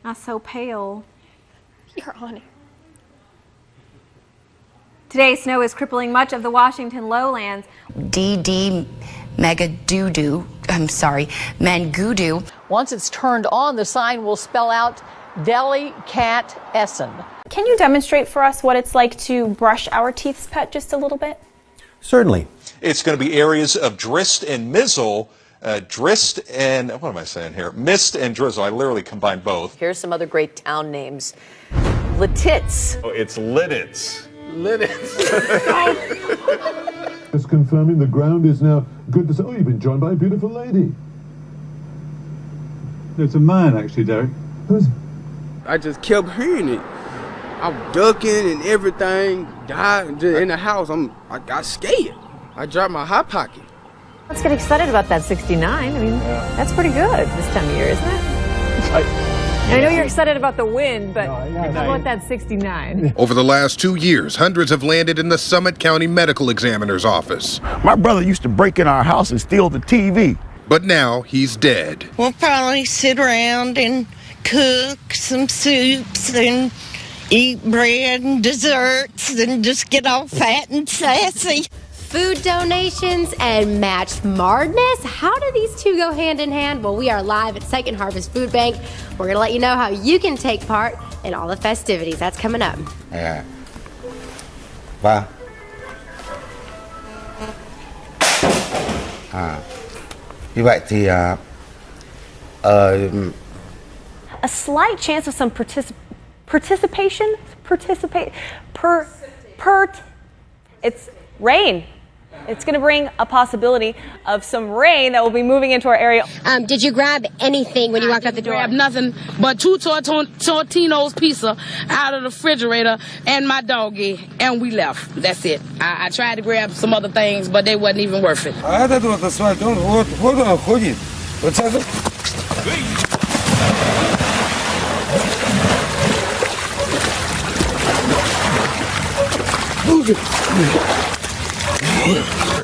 I'm so pale. You're on it. Today, snow is crippling much of the Washington lowlands. Mangudu. Once it's turned on, the sign will spell out Delicatessen. Can you demonstrate for us what it's like to brush our teeth's pet just a little bit? Certainly. It's going to be areas of drist and mizzle. Drist and, what am I saying here? Mist and drizzle. I literally combined both. Here's some other great town names. Lititz. Oh, it's Lidditz. Lidditz. Just confirming the ground is now good to say. Oh, you've been joined by a beautiful lady. It's a man, actually, Derek. Who's? I just kept hearing it. I'm ducking and everything. Died in the house. I got scared. I dropped my hot pocket. Let's get excited about that 69. I mean, that's pretty good this time of year, isn't it? I know you're excited about the win, but how about that 69? Over the last 2 years, hundreds have landed in the Summit County Medical Examiner's office. My brother used to break in our house and steal the TV. But now he's dead. We'll probably sit around and cook some soups and eat bread and desserts and just get all fat and sassy. Food donations and match smartness. How do these two go hand in hand? Well, we are live at Second Harvest Food Bank. We're going to let you know how you can take part in all the festivities. That's coming up. Yeah. Wow. Như vậy thì A slight chance of some it's rain. It's going to bring a possibility of some rain that will be moving into our area. Did you grab anything when you walked out the door? I grabbed nothing but 2 Tortino's pizza out of the refrigerator and my doggy, and we left. That's it. I tried to grab some other things, but they wasn't even worth it.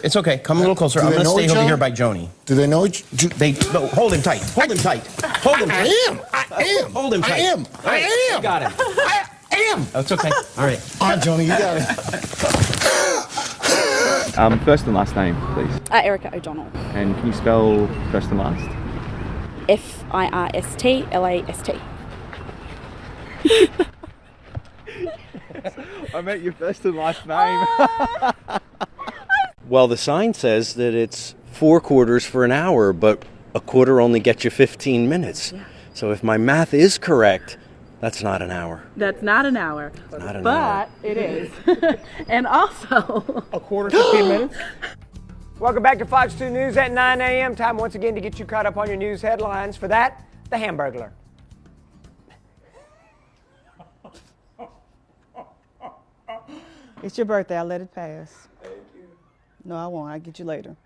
It's okay. Come a little closer. I'm going to stay over here by Joni. Do they know each other? No, hold him tight. Hold him tight. Hold him tight. I am. Hold him tight. I am. You got him. I am. Oh, it's okay. All right. All right, Joni, you got it. First and last name, please. Erica O'Donnell. And can you spell first and last? First-Last. I meant your first and last name. Well, the sign says that it's 4 quarters for an hour, but a quarter only gets you 15 minutes. Yeah. So if my math is correct, that's not an hour. That's not an hour. Not an but hour. It is. And also... A quarter, 15 minutes. Welcome back to Fox 2 News at 9 a.m. Time once again to get you caught up on your news headlines. For that, the Hamburglar. It's your birthday. I'll let it pass. Thank you. No, I won't. I'll get you later.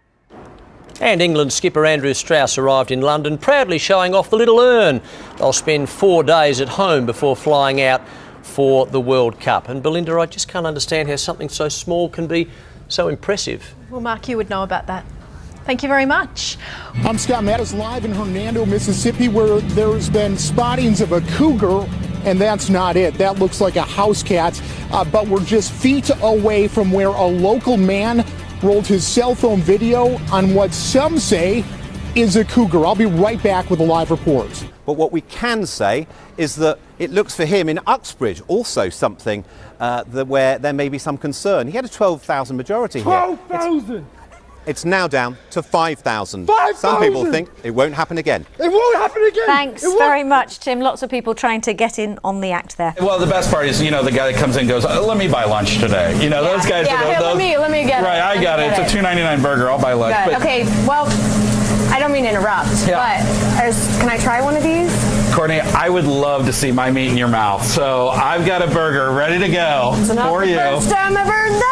And England skipper Andrew Strauss arrived in London, proudly showing off the little urn. They'll spend 4 days at home before flying out for the World Cup. And Belinda, I just can't understand how something so small can be so impressive. Well, Mark, you would know about that. Thank you very much. I'm Scott Mattis, live in Hernando, Mississippi, where there's been spottings of a cougar, and that's not it. That looks like a house cat, but we're just feet away from where a local man rolled his cell phone video on what some say is a cougar. I'll be right back with a live report. But what we can say is that it looks for him in Uxbridge also something where there may be some concern. He had a 12,000 majority 12,000! It's now down to 5,000. 5,000! Some people think it won't happen again. It won't happen again! Thanks very much, Tim. Lots of people trying to get in on the act there. Well, the best part is, you know, the guy that comes in and goes, let me buy lunch today. You know, those guys. Yeah, are those, let me get it. Right, I got it. It's a $2.99 burger. I'll buy lunch. But, okay, well, I don't mean to interrupt, but can I try one of these? Courtney, I would love to see my meat in your mouth. So I've got a burger ready to go for you. It's the first time I've heard that.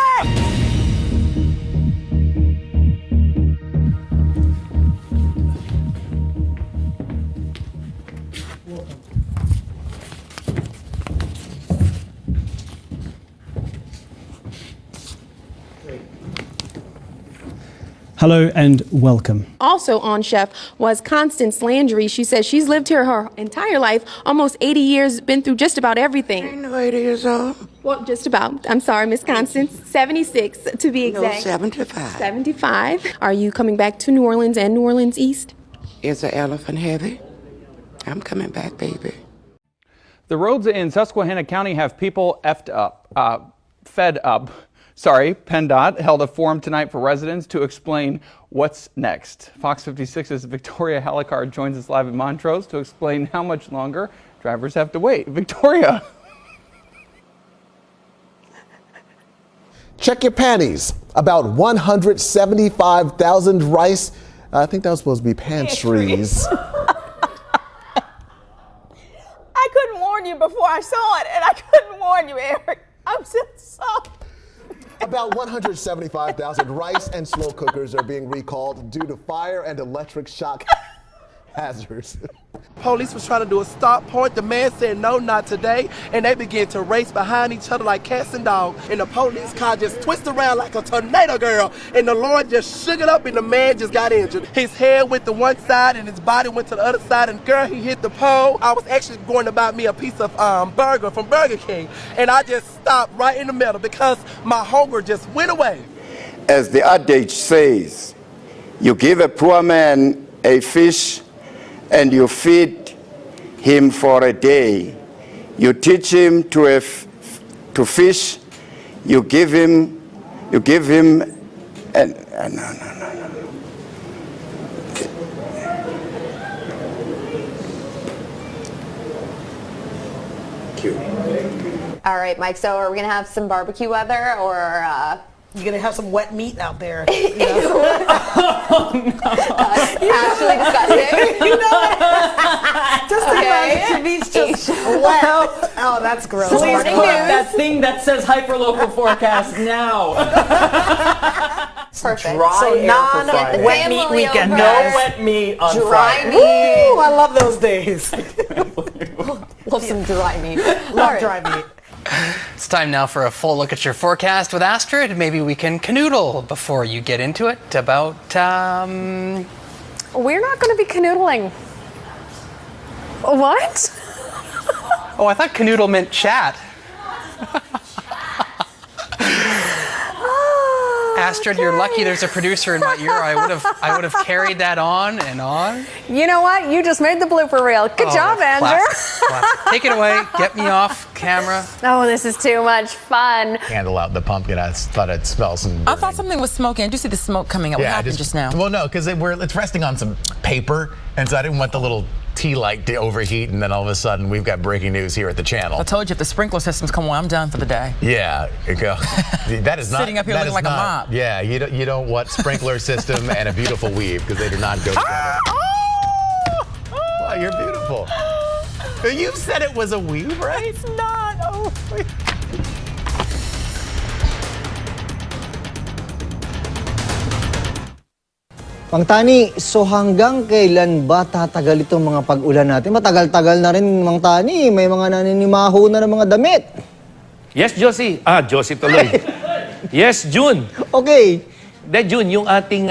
Hello and welcome. Also on Chef was Constance Landry. She says she's lived here her entire life, almost 80 years, been through just about everything. Ain't no 80 years old. Well, just about. I'm sorry, Miss Constance. 76 to be exact. No, 75. 75. Are you coming back to New Orleans and New Orleans East? Is the elephant heavy? I'm coming back, baby. The roads in Susquehanna County have people fed up. PennDOT held a forum tonight for residents to explain what's next. Fox 56's Victoria Halicard joins us live in Montrose to explain how much longer drivers have to wait. Victoria. Check your panties. About 175,000 rice. I think that was supposed to be pantries. I couldn't warn you before I saw it, and I couldn't warn you, Eric. I'm so sorry. About 175,000 rice and slow cookers are being recalled due to fire and electric shock hazards. Police was trying to do a stop point. The man said, no, not today. And they began to race behind each other like cats and dogs. And the police car just twisted around like a tornado, girl. And the Lord just shook it up and the man just got injured. His head went to one side and his body went to the other side. And girl, he hit the pole. I was actually going to buy me a piece of burger from Burger King. And I just stopped right in the middle because my hunger just went away. As the adage says, you give a poor man a fish and you feed him for a day. You teach him to fish. You give him, and no. Cute. All right, Mike. So are we gonna have some barbecue weather, or you're gonna have some wet meat out there? You know? Actually disgusting. You know, just imagine to be just wet. Oh, that's gross. Please put that thing that says hyperlocal forecast now. Perfect. Dry so non-wet meat weekend, No guys. wet meat on Dry Friday. meat. Ooh, I love those days. Love some dry meat. Love dry meat. It's time now for a full look at your forecast with Astrid. Maybe we can canoodle before you get into it about, We're not going to be canoodling. What? Oh, I thought canoodle meant chat. Astrid, you're lucky there's a producer in my ear. I would have carried that on and on. You know what? You just made the blooper reel. Good job, Andrew. Classic. Take it away. Get me off camera. Oh, this is too much fun. Handle out the pumpkin. I thought I'd smell some. I thought something was smoking. Did you see the smoke coming up? What happened just now? Well, no, because it's resting on some paper, and so I didn't want the little tea light to overheat, and then all of a sudden we've got breaking news here at the channel. I told you if the sprinkler systems come on, I'm done for the day. Yeah, you go. That is not sitting up here looking like a mop. Yeah, you don't want sprinkler system and a beautiful weave because they do not go together. Wow, you're beautiful. You said it was a weave, right? It's not. Oh. Mang Tani, so hanggang kailan ba tatagal itong mga pag-ulan natin? Matagal-tagal na rin, Mang Tani. May mga naninimaho na ng mga damit. Yes, Josie. Josie tuloy. Yes, June. Okay. June, yung ating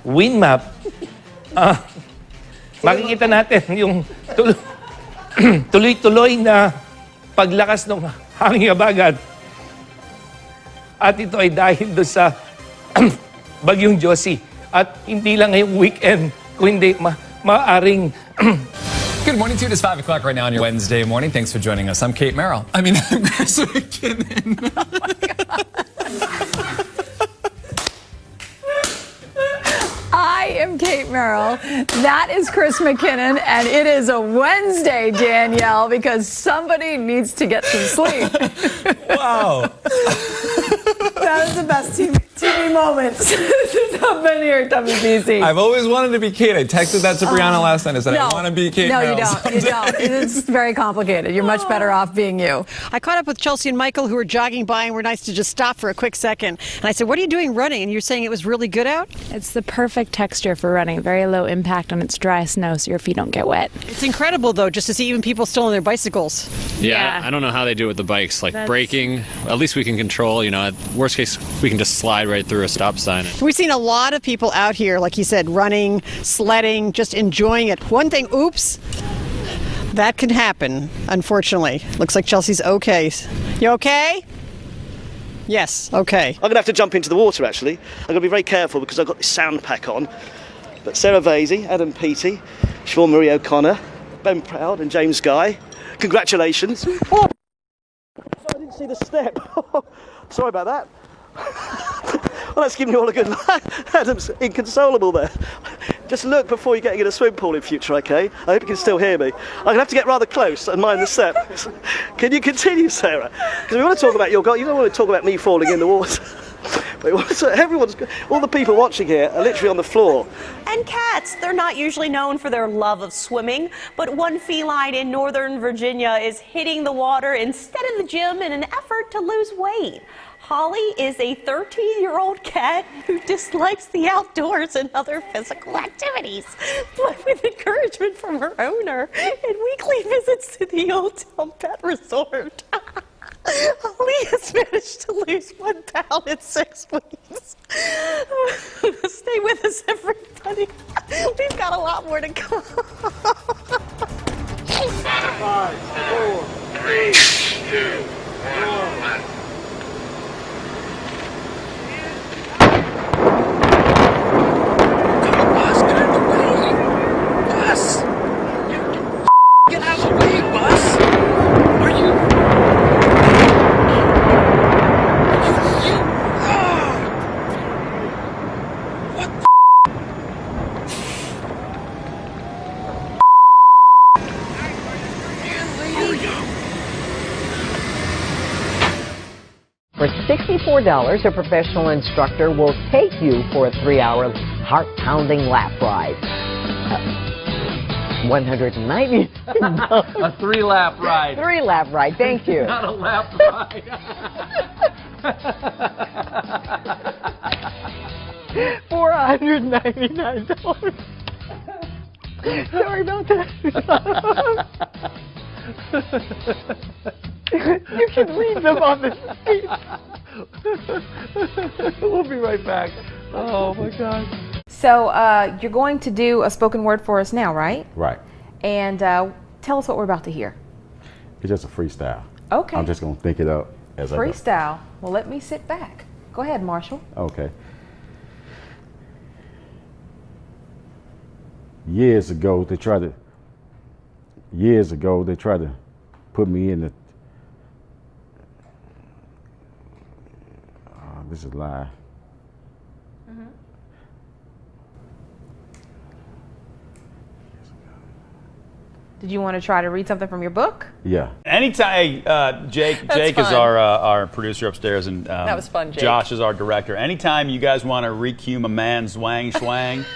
wind map, makikita natin yung tuloy-tuloy na paglakas ng hangin habagat. At ito ay dahil doon sa bagyong Josie. At hindi lang ngayong weekend, kundi maaring... Good morning to you. It is 5 o'clock right now on your Wednesday morning. Thanks for joining us. I'm Kate Merrill. I'm Chris McKinnon. Oh my God. I am Kate Merrill. That is Chris McKinnon, and it is a Wednesday, Danielle, because somebody needs to get some sleep. Wow. That is the best TV moments since I've been here at WBC. I've always wanted to be Kate. I texted that to Brianna last night. I said, I want to be Kate Merrill. No, you don't. It's very complicated. You're much better off being you. I caught up with Chelsea and Michael, who were jogging by and were nice to just stop for a quick second. And I said, what are you doing running? And you're saying it was really good out? It's the perfect texture for running. Very low impact on its dry snow, so your feet don't get wet. It's incredible, though, just to see even people still on their bicycles. Yeah, I don't know how they do it with the bikes. Like braking, at least we can control. Worst case, we can just slide right through a stop sign. We've seen a lot of people out here, like you said, running, sledding, just enjoying it. One thing, oops, that can happen, unfortunately. Looks like Chelsea's okay. You okay? Yes, okay. I'm going to have to jump into the water, actually. I'm going to be very careful because I've got this sound pack on. But Sarah Vasey, Adam Peaty, Siobhan Marie O'Connor, Ben Proud and James Guy, congratulations. Oh, I didn't see the step. Sorry about that. Well, that's giving you all a good laugh. Adam's inconsolable there. Just look before you get in a swim pool in future, okay? I hope you can still hear me. I'm going to have to get rather close and mind the step. Can you continue, Sarah? Because we want to talk about your goal. You don't want to talk about me falling in the water. But all the people watching here are literally on the floor. And cats, they're not usually known for their love of swimming, but one feline in Northern Virginia is hitting the water instead of the gym in an effort to lose weight. Holly is a 13-year-old cat who dislikes the outdoors and other physical activities, but with encouragement from her owner and weekly visits to the Old Town Pet Resort. Holly has managed to lose 1 pound in 6 weeks. Stay with us, everybody. We've got a lot more to come. 5, 4, 3, 2, 1. Bus! Get out of the way, Bus! Are you... What the... For $64, a professional instructor will take you for a 3-hour heart-pounding lap ride. $190. A 3-lap ride. 3-lap ride, thank you. Not a lap ride. $499. Sorry about that. You can read them on the sheet. We'll be right back. Oh my God. So you're going to do a spoken word for us now, right? Right. And tell us what we're about to hear. It's just a freestyle. Okay. I'm just going to think it up as I go. Freestyle. Well, let me sit back. Go ahead, Marshall. Okay. Years ago, they tried to put me in the, this is a lie. Did you want to try to read something from your book? Yeah. Anytime, Jake is fun. our producer upstairs, and That was fun, Jake. Josh is our director. Anytime you guys want to recue my man Zwang Schwang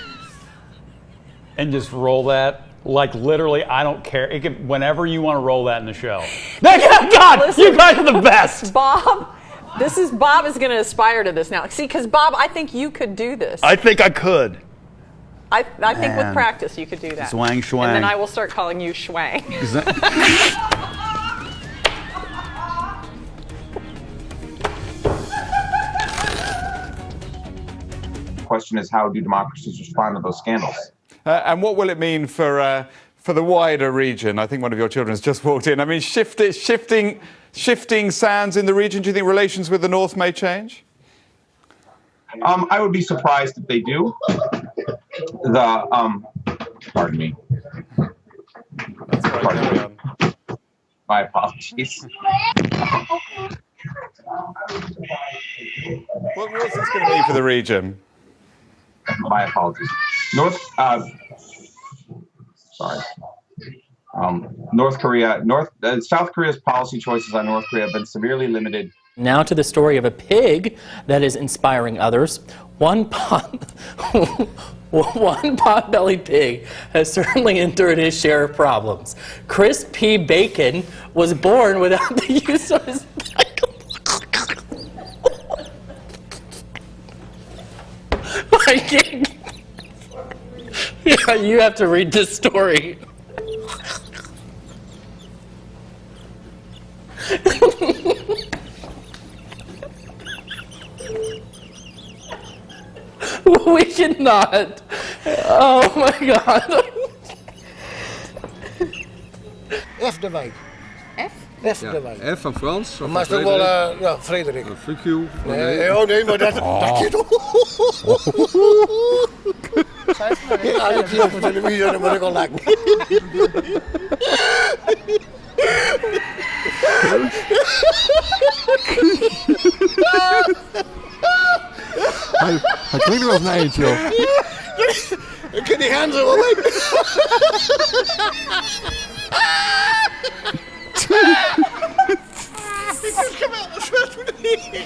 and just roll that, like literally, I don't care. It can, whenever you want to roll that in the show. God, Listen, you guys are the best. Bob is going to aspire to this now. See, because Bob, I think you could do this. I think I could. I think with Man. practice you could do that. Zwang Schwang. And then I will start calling you Schwang. The question is, how do democracies respond to those scandals? And what will it mean for the wider region? I think one of your children has just walked in. I mean, shifting sands in the region. Do you think relations with the North may change? I would be surprised if they do. Pardon me. My apologies. What's this going to mean for the region? My apologies. South Korea's policy choices on North Korea have been severely limited. Now to the story of a pig that is inspiring others. One pot-bellied pig has certainly endured his share of problems. Chris P. Bacon was born without the use of his Yeah, you have to read this story. We cannot. Oh my God. F de wijk. F? F de wijk. F van Frans. Maar is toch wel, ja, Frederik. Fuck you. Nee, oh nee, maar dat je toch. Ja, ik zie op de televisie, dan moet ik al lachen. Hij klinkt wel als een eentje, joh. Ik ken die gaan zo wel weg. Ik is geweldig, wat doe je?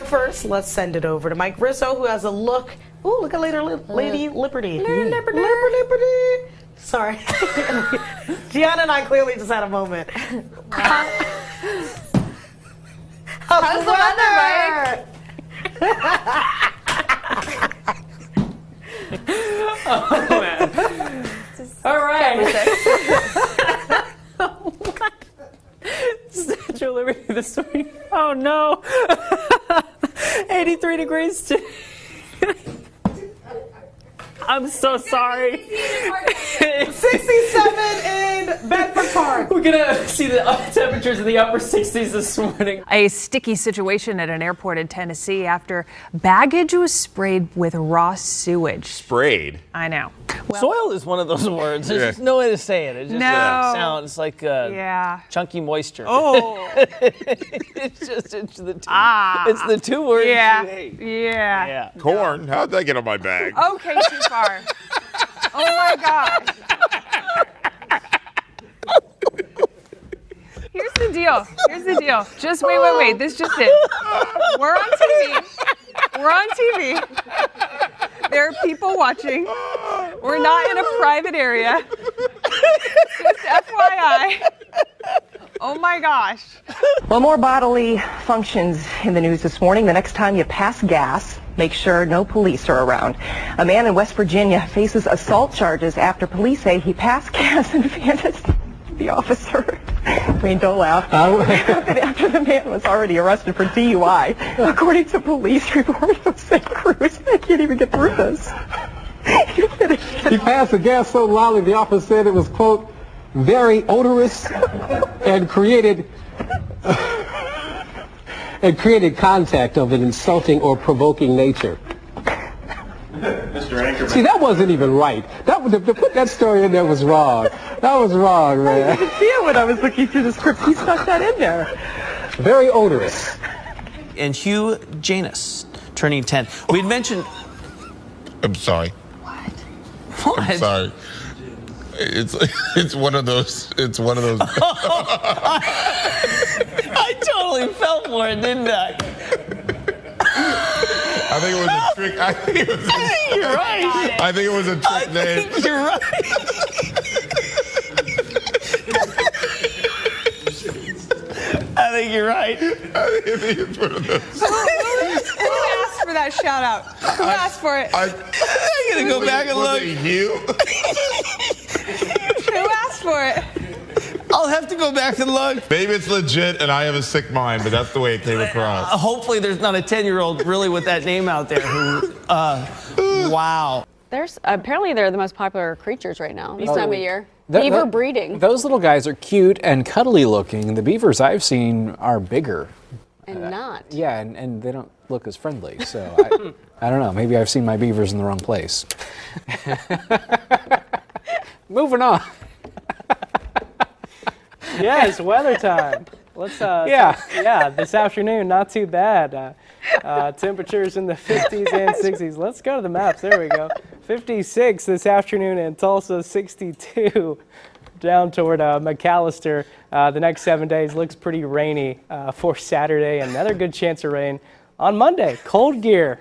First, let's send it over to Mike Rizzo, who has a look. Ooh, look at Lady Liberty. Liberty. Sorry. Gianna and I clearly just had a moment. How's the weather, Mike? Oh, man. All right. Statue of Liberty this week. Oh, no. 83 degrees today. I'm so sorry. 67 in Bedford Park. We're gonna see the temperatures in the upper 60s this morning. A sticky situation at an airport in Tennessee after baggage was sprayed with raw sewage. Sprayed? I know. Well, soil is one of those words. There's just no way to say it. It just sounds like chunky moisture. Oh. it's the two. It's the two words you hate. Yeah. Corn? How'd that get on my bag? Okay, too far. Oh my God. Here's the deal. Just wait. This just in. We're on TV. There are people watching. We're not in a private area. Just FYI. Oh my gosh. Well, more bodily functions in the news this morning. The next time you pass gas, make sure no police are around. A man in West Virginia faces assault charges after police say he passed gas and handed the officer. Wayne, don't laugh. After the man was already arrested for DUI, according to police reports of St. Cruz. I can't even get through this. He passed the gas so loudly the officer said it was, quote, very odorous and created contact of an insulting or provoking nature. Mr. Anchorman. See, that wasn't even right. To put that story in there was wrong. That was wrong, man. I didn't see it when I was looking through the script. He stuck that in there. Very odorous. And Hugh Janus, turning 10. We'd mentioned... I'm sorry. What? I'm sorry. It's one of those. I totally fell for it, didn't I? I think it was a trick. I think you're right. I think it was a trick name. You're right. I think you're right. I think it's one of those. Who asked for that shout out? Who asked for it? I'm gonna go back and look. Was it you? Who asked for it? I'll have to go back and look. Maybe it's legit and I have a sick mind, but that's the way it came across. Hopefully there's not a 10-year-old really with that name out there who, wow. Apparently they're the most popular creatures right now, this time of year. Beaver breeding. Those little guys are cute and cuddly looking. The beavers I've seen are bigger. And not. Yeah, and they don't look as friendly, so I don't know. Maybe I've seen my beavers in the wrong place. Moving on. Yes, weather time. Let's this afternoon, not too bad. Temperatures in the 50s and 60s. Let's go to the maps. There we go. 56 this afternoon in Tulsa, 62 down toward McAllister. The next 7 days looks pretty rainy for Saturday. Another good chance of rain on Monday. Cold gear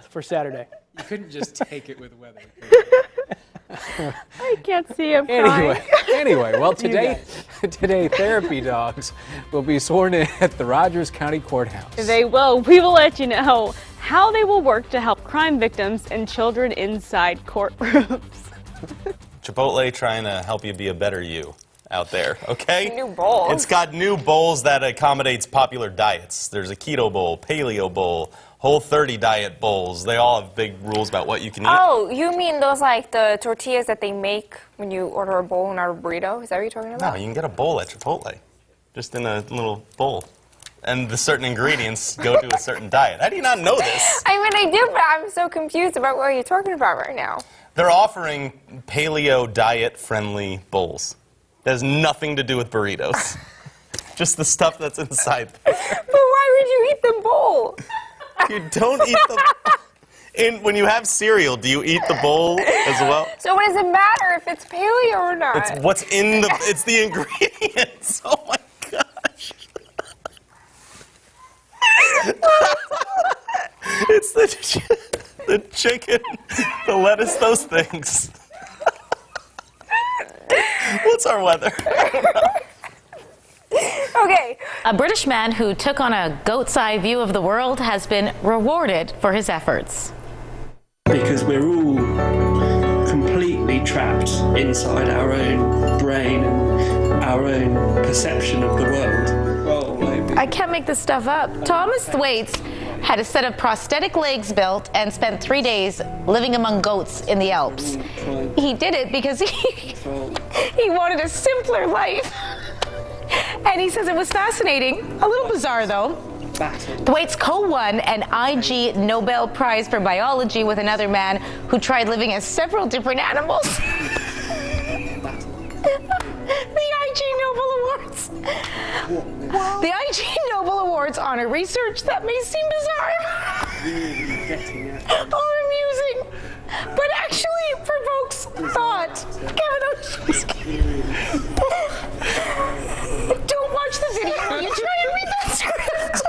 for Saturday. You couldn't just take it with weather. I can't see him crying. Anyway, well, today therapy dogs will be sworn in at the Rogers County Courthouse. They will. We will let you know how they will work to help crime victims and children inside courtrooms. Chipotle trying to help you be a better you. out there, okay? New bowls. It's got new bowls that accommodates popular diets. There's a keto bowl, paleo bowl, Whole30 diet bowls. They all have big rules about what you can eat. Oh, you mean those like the tortillas that they make when you order a bowl and not a burrito? Is that what you're talking about? No, you can get a bowl at Chipotle, just in a little bowl. And the certain ingredients go to a certain diet. How do you not know this? I mean, I do, but I'm so confused about what you're talking about right now. They're offering paleo diet-friendly bowls. That has nothing to do with burritos. Just the stuff that's inside there. But why would you eat the bowl? You don't eat the... when you have cereal, do you eat the bowl as well? So what does it matter if it's paleo or not? It's what's in the... It's the ingredients. Oh, my gosh. It's the chicken, the lettuce, those things. What's our weather? Okay. A British man who took on a goat's eye view of the world has been rewarded for his efforts. Because we're all completely trapped inside our own brain and our own perception of the world. Well, I can't make this stuff up. Thomas Thwaites had a set of prosthetic legs built and spent 3 days living among goats in the Alps. He did it because he wanted a simpler life. And he says it was fascinating, a little bizarre though. Thwaites co-won an IG Nobel Prize for Biology with another man who tried living as several different animals. The IG Nobel Awards. The IG Nobel Awards honor research that may seem bizarre or amusing, but actually provokes thought. Don't watch the video. You try and read that script.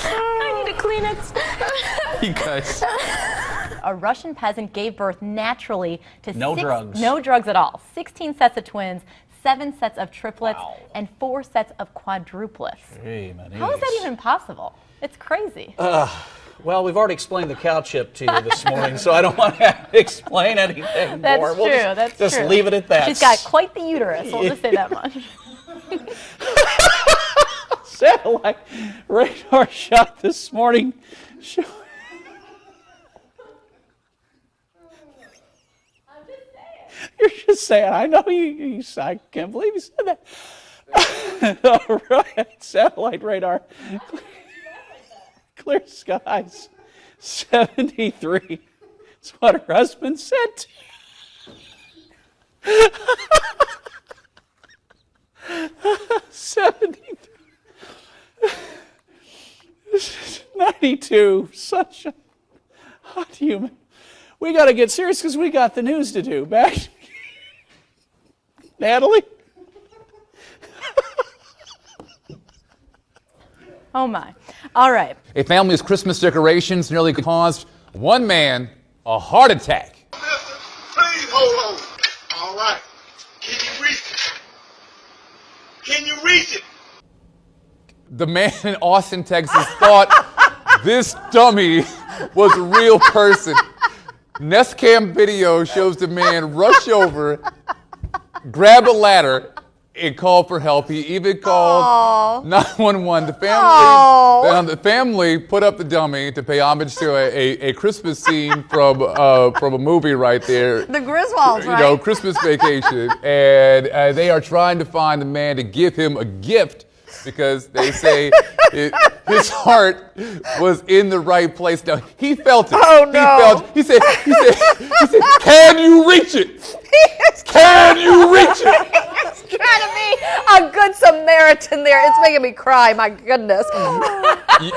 I need a Kleenex. You guys. A Russian peasant gave birth naturally to No drugs. No drugs at all. 16 sets of twins, 7 sets of triplets, and 4 sets of quadruplets. Hey, How is that even possible? It's crazy. Well, we've already explained the cow chip to you this morning, so I don't want to explain anything That's more. true. That's just true. leave it at that. She's got quite the uterus. We'll just say that much. Satellite radar shot this morning. You're just saying. I know you. I can't believe you said that. All right, satellite radar. Clear skies. 73. That's what her husband said. 73. 92. Such a hot human. We got to get serious because we got the news to do. Back, Natalie. Oh my. All right. A family's Christmas decorations nearly caused one man a heart attack. Please hold on. All right. Can you reach it? Can you reach it? The man in Austin, Texas thought this dummy was a real person. Nest cam video shows the man rush over, grab a ladder, and call for help. He even called 911. The family put up the dummy to pay homage to a Christmas scene from a movie right there. The Griswolds, right? You know, Christmas Vacation. And they are trying to find the man to give him a gift because they say his heart was in the right place. Now, he felt it. Oh, no. He said, can you reach it? Can you reach it? He's trying to be a good Samaritan there. It's making me cry, my goodness.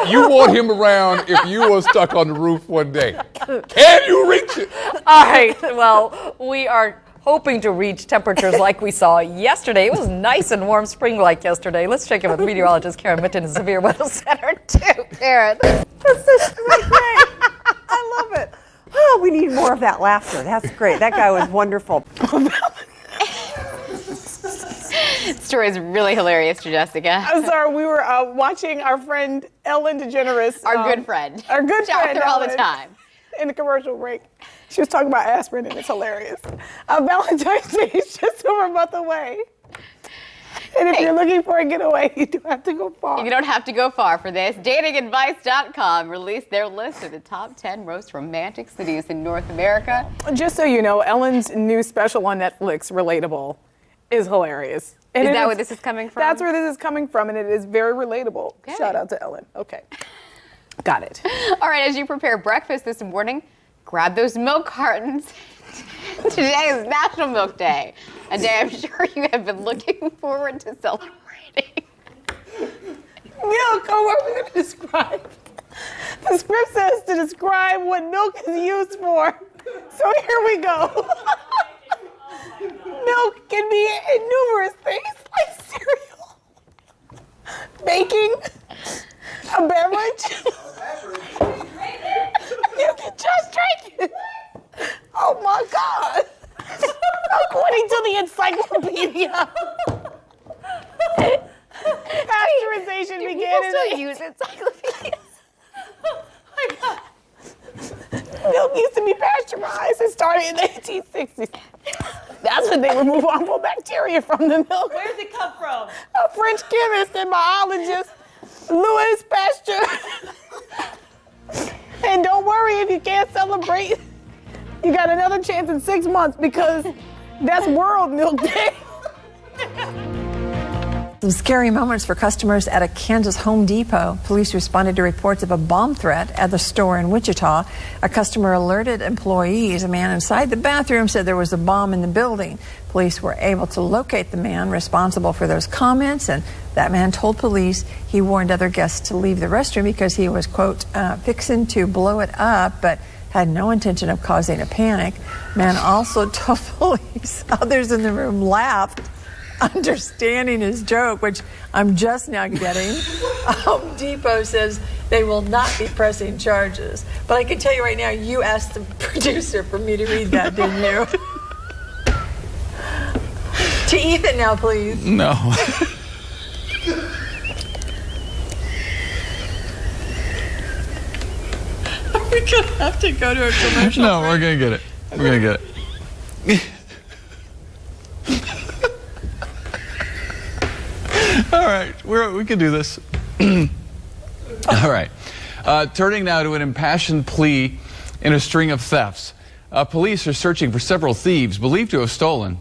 You want him around if you were stuck on the roof one day. Can you reach it? All right, well, we are hoping to reach temperatures like we saw yesterday. It was nice and warm, spring-like yesterday. Let's check in with meteorologist Karen Mitton in Severe Weather Center, too. Karen. This is great. I love it. Oh, we need more of that laughter. That's great. That guy was wonderful. Story is really hilarious, Jessica. I'm sorry, we were watching our friend Ellen DeGeneres. Our good friend. Our good Shout friend. her all the Ellen. time. in the commercial break. She was talking about aspirin, and it's hilarious. Valentine's Day is just over a month away. And if you're looking for a getaway, you don't have to go far. You don't have to go far for this. Datingadvice.com released their list of the top 10 most romantic cities in North America. Just so you know, Ellen's new special on Netflix, Relatable, is hilarious. And Is that where this is coming from? That's where this is coming from, and it is very relatable. Okay. Shout out to Ellen. Okay. Got it. All right, as you prepare breakfast this morning, grab those milk cartons. Today is National Milk Day, a day I'm sure you have been looking forward to celebrating. Milk, what are we going to describe? The script says to describe what milk is used for. So here we go. Milk can be numerous things like cereal, baking, a beverage. You can just drink it. Oh my God. According to the encyclopedia, pasteurization began in still use encyclopedias? Milk used to be pasteurized. It started in the 1860s. That's when they remove harmful bacteria from the milk. Where does it come from? A French chemist and biologist, Louis Pasteur. And don't worry if you can't celebrate. You got another chance in 6 months because that's World Milk Day. Some scary moments for customers at a Kansas Home Depot. Police responded to reports of a bomb threat at the store in Wichita. A customer alerted employees. A man inside the bathroom said there was a bomb in the building. Police were able to locate the man responsible for those comments, and that man told police he warned other guests to leave the restroom because he was, quote, fixing to blow it up, but had no intention of causing a panic. Man also told police others in the room laughed, understanding his joke, which I'm just now getting. Home Depot says they will not be pressing charges. But I can tell you right now, you asked the producer for me to read that, didn't you? To Ethan now, please. No. Are we going to have to go to a commercial? No, we're going to get it. We're going to get it. All right, we can do this. All right. Turning now to an impassioned plea in a string of thefts. Police are searching for several thieves believed to have stolen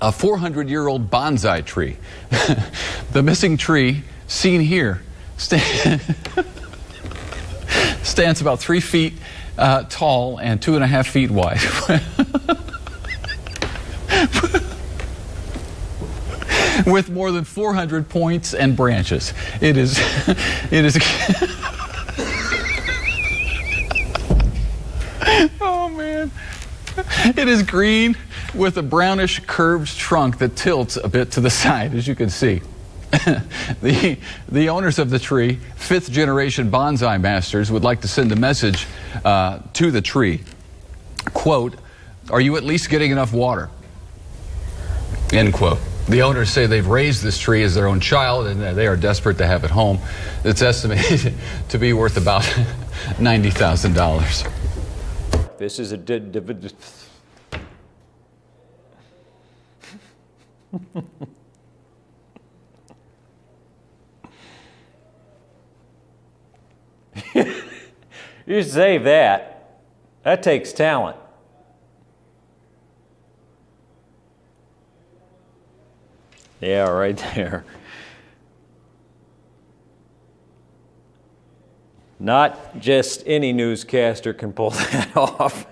a 400-year-old bonsai tree. The missing tree, seen here, stands about 3 feet tall and 2.5 feet wide. With more than 400 points and branches. It is oh man. It is green with a brownish curved trunk that tilts a bit to the side, as you can see. The owners of the tree, 5th generation bonsai masters, would like to send a message to the tree. Quote, "Are you at least getting enough water?" End quote. The owners say they've raised this tree as their own child and they are desperate to have it home. It's estimated to be worth about $90,000. This is a You save that. That takes talent. Yeah, right there. Not just any newscaster can pull that off.